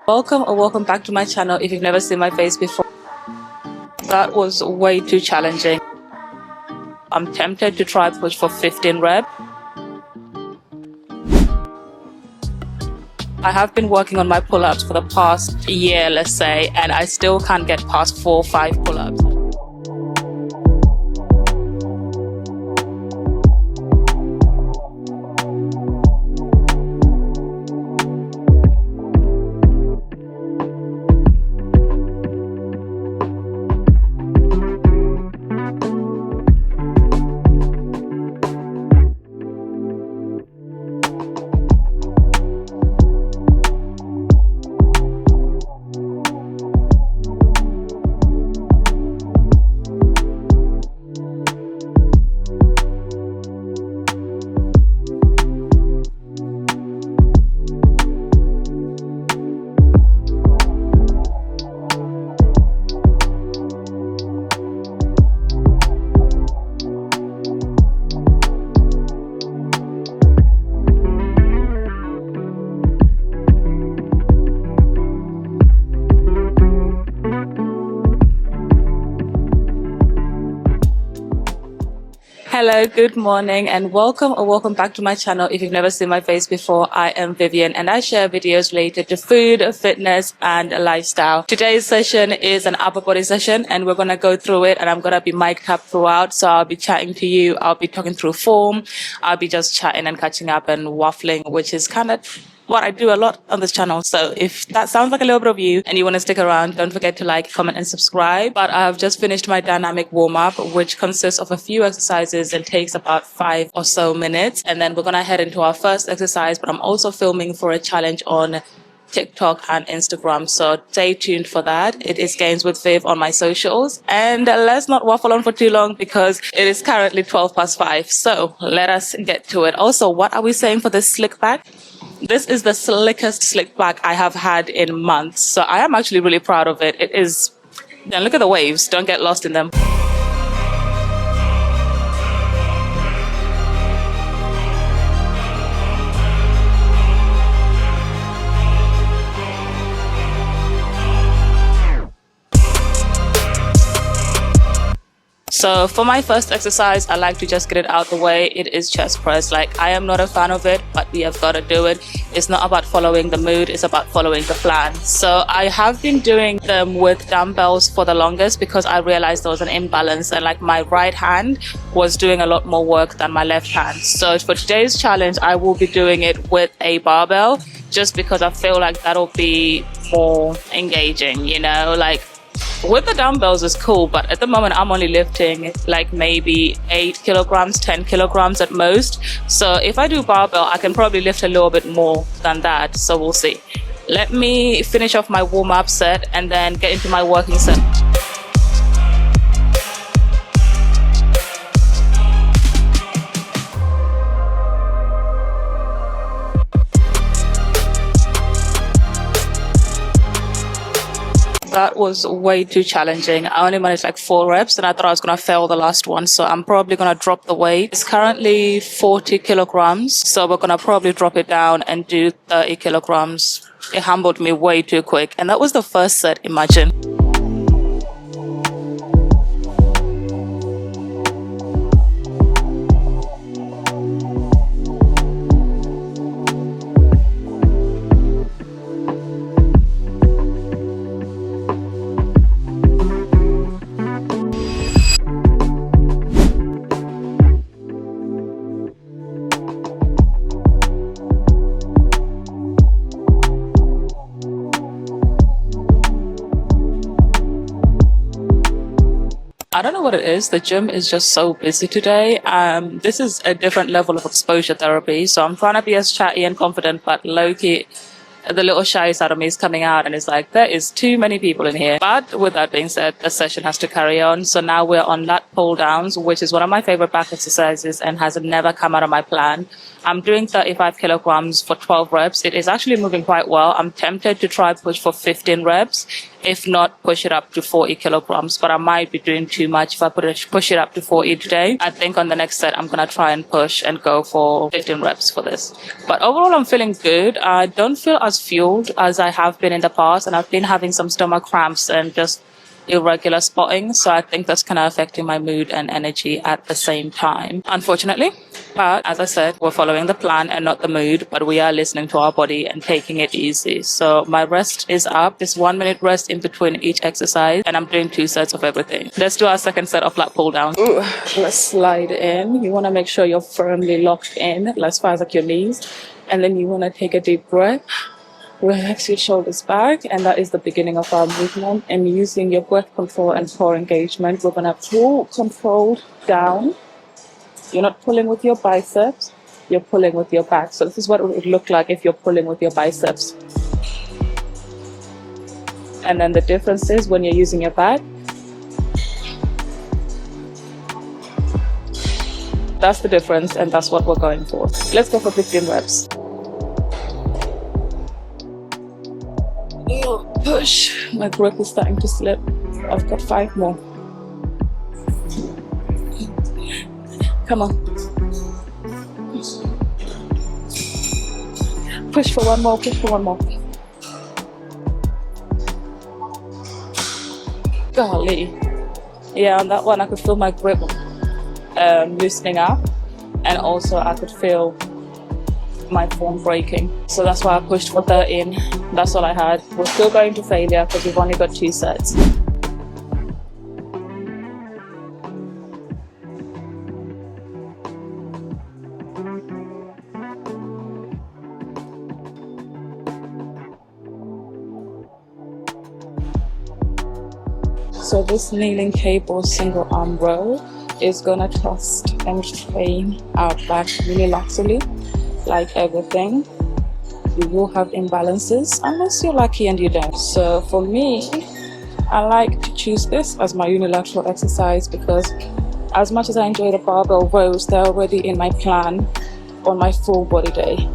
Welcome or welcome back to my channel if you've never seen my face before. That was way too challenging. I'm tempted to try push for 15 reps. I have been working on my pull-ups for the past year, let's say, and I still can't get past 4 or 5 pull-ups. Hello, good morning and welcome or welcome back to my channel if you've never seen my face before. I am Vivian and I share videos related to food, fitness and lifestyle. Today's session is an upper body session and we're going to go through it and I'm going to be mic'd up throughout. So I'll be chatting to you, I'll be talking through form, I'll be just chatting and catching up and waffling, which is kind of what I do a lot on this channel. So if that sounds like a little bit of you and you want to stick around, don't forget to like, comment and subscribe. But I've just finished my dynamic warm-up, which consists of a few exercises and takes about 5 or so minutes. And then we're going to head into our first exercise, but I'm also filming for a challenge on TikTok and Instagram. So stay tuned for that. It is Gains with Viv on my socials. And let's not waffle on for too long because it is currently 5:12. So let us get to it. Also, what are we saying for this slick back? This is the slickest slick back I have had in months. So I am actually really proud of it. It is, then look at the waves. Don't get lost in them. So for my first exercise, I like to just get it out the way. It is chest press. Like, I am not a fan of it, but we have got to do it. It's not about following the mood, it's about following the plan. So I have been doing them with dumbbells for the longest because I realized there was an imbalance and like my right hand was doing a lot more work than my left hand. So for today's challenge, I will be doing it with a barbell just because I feel like that'll be more engaging, you know, like with the dumbbells is cool, but at the moment I'm only lifting like maybe 8 kilograms, 10 kilograms at most. So if I do barbell, I can probably lift a little bit more than that. So we'll see. Let me finish off my warm-up set and then get into my working set. That was way too challenging. I only managed like 4 reps and I thought I was going to fail the last one. So I'm probably going to drop the weight. It's currently 40 kilograms. So we're going to probably drop it down and do 30 kilograms. It humbled me way too quick. And that was the first set, imagine. I don't know what it is. The gym is just so busy today. This is a different level of exposure therapy. So I'm trying to be as chatty and confident, but low-key, the little shy side of me is coming out and it's like, there is too many people in here. But with that being said, the session has to carry on. So now we're on lat pull downs, which is one of my favorite back exercises and has never come out of my plan. I'm doing 35 kilograms for 12 reps. It is actually moving quite well. I'm tempted to try push for 15 reps. if not push it up to 40 kilograms, but I might be doing too much if I push it up to 40 today. I think on the next set I'm gonna try and push and go for 15 reps for this. But overall I'm feeling good. I don't feel as fueled as I have been in the past, and I've been having some stomach cramps and just irregular spotting, so I think that's kind of affecting my mood and energy at the same time, unfortunately. But as I said, we're following the plan and not the mood, but we are listening to our body and taking it easy. So my rest is up. There's 1 minute rest in between each exercise, and I'm doing 2 sets of everything. Let's do our second set of lat pull downs. Ooh, let's slide in. You want to make sure you're firmly locked in, as far as like your knees, and then you want to take a deep breath. Relax your shoulders back, and that is the beginning of our movement. And using your breath control and core engagement, we're gonna pull controlled down. You're not pulling with your biceps, you're pulling with your back. So this is what it would look like if you're pulling with your biceps. And then the difference is when you're using your back, that's the difference, and that's what we're going for. Let's go for 15 reps. Push. My grip is starting to slip. I've got 5 more. Come on. Push for 1 more, push for 1 more. Golly. Yeah, on that one I could feel my grip loosening up, and also I could feel my form breaking. So that's why I pushed for 13. That's all I had. We're still going to failure because we've only got 2 sets. So this kneeling cable single arm row is gonna twist and strain our back really laterally. Like everything, you will have imbalances unless you're lucky and you don't. So for me, I like to choose this as my unilateral exercise because as much as I enjoy the barbell rows, they're already in my plan on my full body day.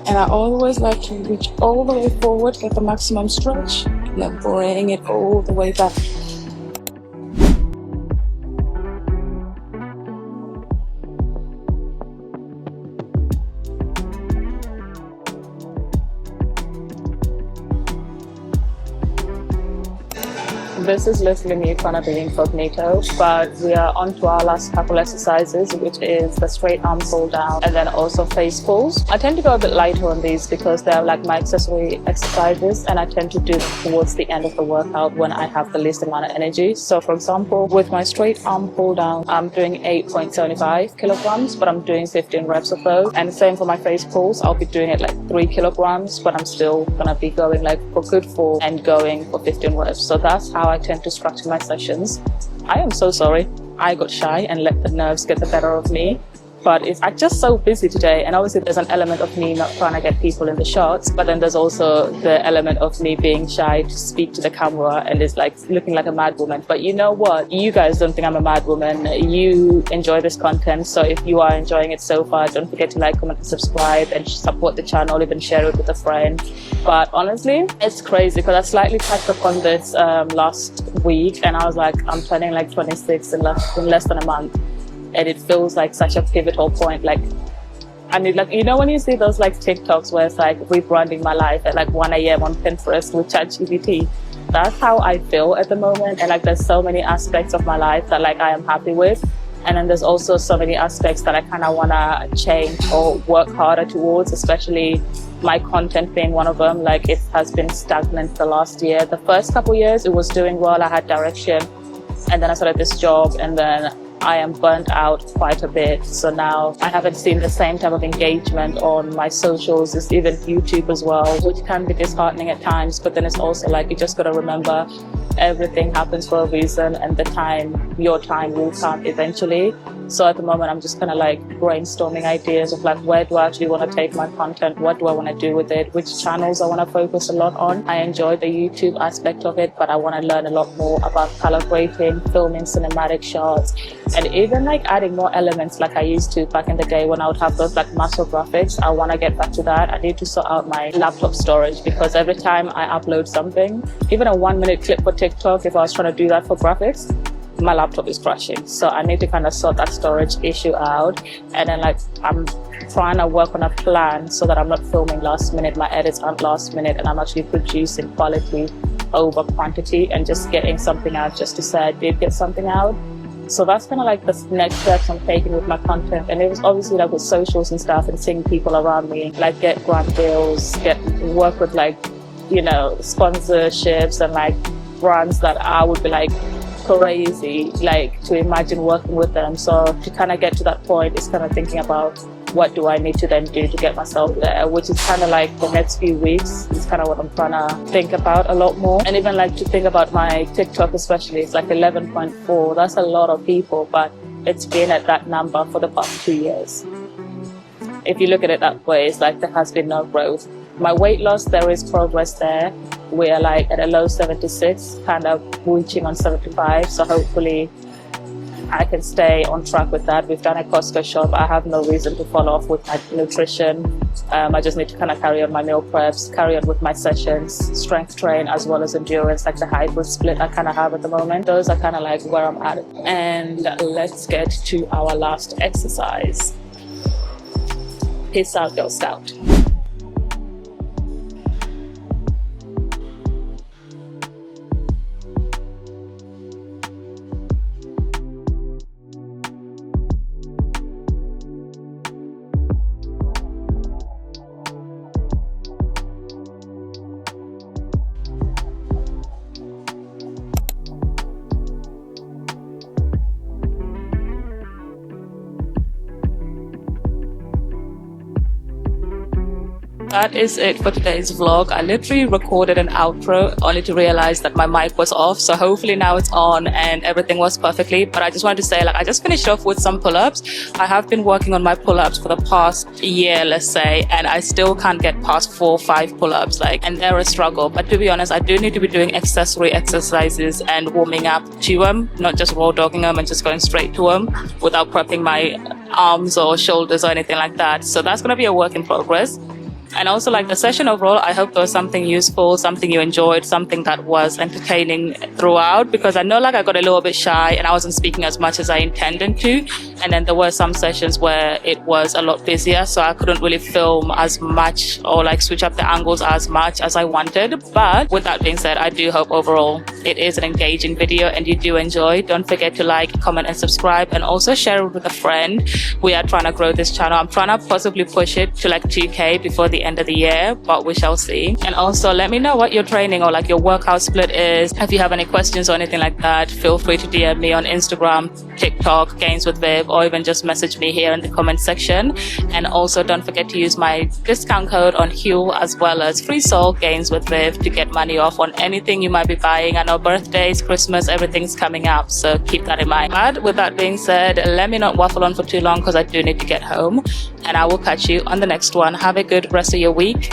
And I always like to reach all the way forward, get the maximum stretch, and then bring it all the way back. This is literally me trying to be incognito, but we are on to our last couple exercises, which is the straight arm pull down and then also face pulls. I tend to go a bit lighter on these because they're like my accessory exercises, and I tend to do them towards the end of the workout when I have the least amount of energy. So for example, with my straight arm pull down, I'm doing 8.75 kilograms, but I'm doing 15 reps of those. And the same for my face pulls, I'll be doing it like 3 kilograms, but I'm still gonna be going like for good 4 and going for 15 reps. So that's how I tend to structure my sessions. I am so sorry. I got shy and let the nerves get the better of me. But I'm just so busy today, and obviously there's an element of me not trying to get people in the shots, but then there's also the element of me being shy to speak to the camera and it's like looking like a mad woman. But you know what? You guys don't think I'm a mad woman. You enjoy this content, so if you are enjoying it so far, don't forget to like, comment, and subscribe, and support the channel, even share it with a friend. But honestly, it's crazy because I slightly touched upon this last week, and I was like, I'm turning like 26 in less than a month. And it feels like such a pivotal point. Like, I mean, like, you know, when you see those like TikToks where it's like rebranding my life at like 1 a.m. on Pinterest with ChatGPT, that's how I feel at the moment. And like, there's so many aspects of my life that like I am happy with. And then there's also so many aspects that I kind of want to change or work harder towards, especially my content being one of them. Like, it has been stagnant the last year. The first couple years, it was doing well. I had direction. And then I started this job, and then I am burnt out quite a bit. So now I haven't seen the same type of engagement on my socials, it's even YouTube as well, which can be disheartening at times. But then it's also like, you just got to remember everything happens for a reason, and your time will come eventually. So at the moment, I'm just kind of like brainstorming ideas of like, where do I actually want to take my content? What do I want to do with it? Which channels I want to focus a lot on? I enjoy the YouTube aspect of it, but I want to learn a lot more about color grading, filming cinematic shots, and even like adding more elements like I used to back in the day when I would have those like muscle graphics. I want to get back to that. I need to sort out my laptop storage, because every time I upload something, even a 1-minute clip for TikTok, if I was trying to do that for graphics, my laptop is crashing. So I need to kind of sort that storage issue out. And then like I'm trying to work on a plan so that I'm not filming last minute, my edits aren't last minute, and I'm actually producing quality over quantity and just getting something out just to say I did get something out. So that's kind of like the next steps I'm taking with my content. And it was obviously like with socials and stuff, and seeing people around me like get brand deals, work with like, you know, sponsorships and like brands that I would be like crazy like to imagine working with them. So to kind of get to that point is kind of thinking about what do I need to then do to get myself there, which is kind of like the next few weeks is kind of what I'm trying to think about a lot more. And even like to think about my TikTok especially, it's like 11.4. That's a lot of people, but it's been at that number for the past 2 years. If you look at it that way, it's like there has been no growth. My weight loss, there is progress there. We're like at a low 76, kind of reaching on 75. So hopefully I can stay on track with that. We've done a Costco shop. I have no reason to fall off with my nutrition. I just need to kind of carry on my meal preps, carry on with my sessions, strength train as well as endurance, like the hybrid split I kind of have at the moment. Those are kind of like where I'm at. And let's get to our last exercise. Peace out, Girl Scout. That is it for today's vlog. I literally recorded an outro only to realize that my mic was off. So hopefully now it's on and everything was perfectly. But I just wanted to say, like, I just finished off with some pull-ups. I have been working on my pull-ups for the past year, let's say, and I still can't get past 4 or 5 pull-ups, like, and they're a struggle. But to be honest, I do need to be doing accessory exercises and warming up to them, not just raw dogging them and just going straight to them without prepping my arms or shoulders or anything like that. So that's going to be a work in progress. And also, like, the session overall, I hope there was something useful, something you enjoyed, something that was entertaining throughout, because I know, like, I got a little bit shy and I wasn't speaking as much as I intended to. And then there were some sessions where it was a lot busier, so I couldn't really film as much or like switch up the angles as much as I wanted. But with that being said, I do hope overall it is an engaging video and you do enjoy. Don't forget to like, comment and subscribe, and also share it with a friend. We are trying to grow this channel. I'm trying to possibly push it to like 2K before the end of the year, but we shall see. And also let me know what your training or like your workout split is. If you have any questions or anything like that, feel free to DM me on Instagram, TikTok, Gains with Viv, or even just message me here in the comment section. And also don't forget to use my discount code on Huel as well as Free Soul Gains with Viv to get money off on anything you might be buying. I know birthdays, Christmas, everything's coming up, so keep that in mind. But with that being said, let me not waffle on for too long because I do need to get home, and I will catch you on the next one. Have a good rest of your week.